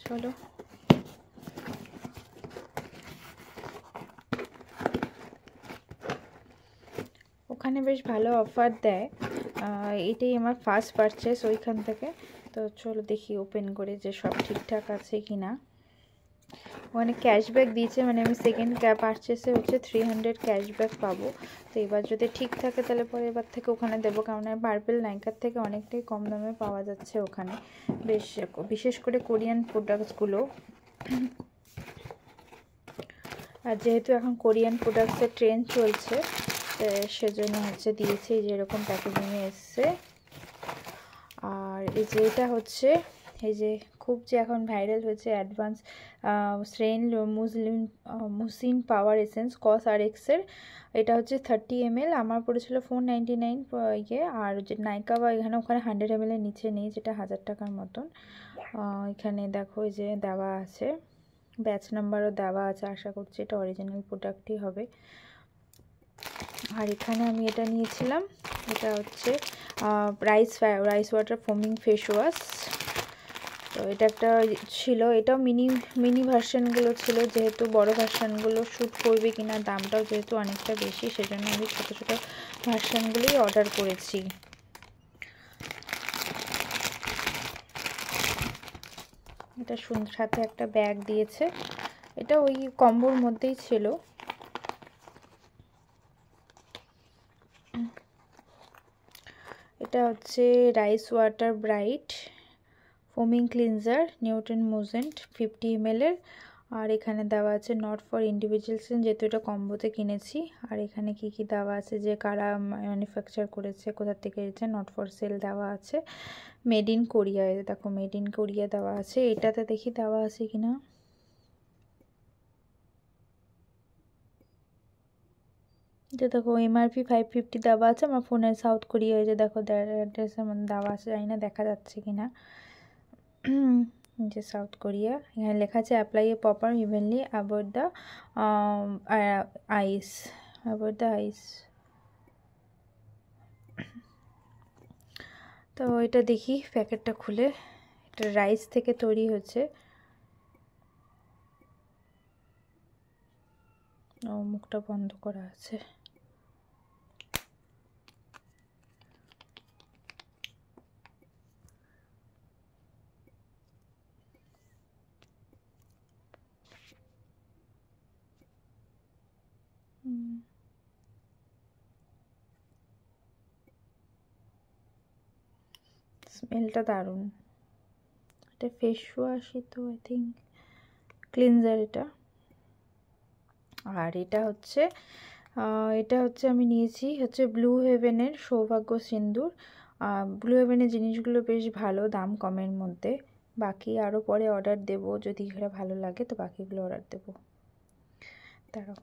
চলো ওখানে বেশ ভালো অফার দেয়, এটাই আমার ফার্স্ট পারচেস ওইখান থেকে। তো চলো দেখি ওপেন করে যে সব ঠিকঠাক আছে কি না। ওখানে ক্যাশব্যাক দিয়েছে, মানে আমি সেকেন্ড পারচেসে হচ্ছে 300 ক্যাশব্যাক পাবো। তো এবার যদি ঠিক থাকে তাহলে পরে এবার থেকে ওখানে দেবো, কারণ পার্পেল নাইকার থেকে অনেকটাই কম দামে পাওয়া যাচ্ছে ওখানে, বেশ বিশেষ করে কোরিয়ান প্রোডাক্টসগুলো। আর যেহেতু এখন কোরিয়ান প্রোডাক্টসের ট্রেন্ড চলছে, সেজন্য হচ্ছে দিয়েছে যে এরকম প্যাকেজিংয়ে এসছে। আর এই যে এটা হচ্ছে এই যে খুব যে এখন ভাইরাল হয়েছে অ্যাডভান্স শ্রেন মুসিন পাওয়ার এসেন্স কস আর এক্সের, এটা হচ্ছে 30 ml, আমার পড়েছিল 499 ইয়ে। আর যে নাইকা বা এখানে ওখানে 100 ml এর নিচে নেই, যেটা 1000 টাকার মতন। এখানে দেখো যে দেওয়া আছে, ব্যাচ নাম্বারও দেওয়া আছে, আশা করছি এটা অরিজিনাল প্রোডাক্টই হবে। আর এখানে আমি এটা নিয়েছিলাম, এটা হচ্ছে রাইস ওয়াটার ফোমিং ফেস ওয়াশ। তো এটা একটা ছিল, এটাও মিনি ভার্সানগুলো ছিল, যেহেতু বড় ভার্সানগুলো শ্যুট করবে কিনা, দামটাও যেহেতু অনেকটা বেশি, সেজন্য আমি ছোটো ছোটো ভার্সানগুলোই অর্ডার করেছি। এটা সাথে একটা ব্যাগ দিয়েছে, এটা ওই কম্বোর মধ্যেই ছিল। এটা হচ্ছে rice water bright foaming cleanser নিউটন মুজেন্ট 50 ml এর। আর এখানে দেওয়া আছে নট ফর ইন্ডিভিজুয়ালস, যেহেতু এটা কম্বোতে কিনেছি। আর এখানে কি কি দেওয়া আছে, যে কারা ম্যানুফ্যাকচার করেছে, কোথা থেকে এসেছে, নট ফর সেল দেওয়া আছে, মেড ইন কোরিয়া, দেখো মেড ইন কোরিয়া দেওয়া আছে। এটাতে দেখি দেওয়া আছে কিনা, যে দেখো MRP 550 দেওয়া আছে, আমার ফোনে সাউথ কোরিয়া হয়েছে, দেখো অ্যাড্রেসের মধ্যে দেওয়া আছে, জানি না দেখা যাচ্ছে কিনা, যে সাউথ কোরিয়া। এখানে লেখা আছে apply a proper evenly about the eyes, about the eyes. তো এটা দেখি প্যাকেটটা খুলে, এটা রাইস থেকে তৈরি হচ্ছে। ও মুখটা বন্ধ করা আছে। স্মেলটা দারুণ। এটা ফেস ওয়াশই তো, আই থিঙ্ক ক্লিনজার এটা। আর এটা হচ্ছে আমি নিয়েছি হচ্ছে ব্লু হেভেনের সৌভাগ্য সিন্দুর। ব্লু হেভেনের জিনিসগুলো বেশ ভালো, দাম কমের মধ্যে। বাকি আরও পরে অর্ডার দেব, যদি এখানে ভালো লাগে তো বাকিগুলো অর্ডার দেবো। দাঁড়াও।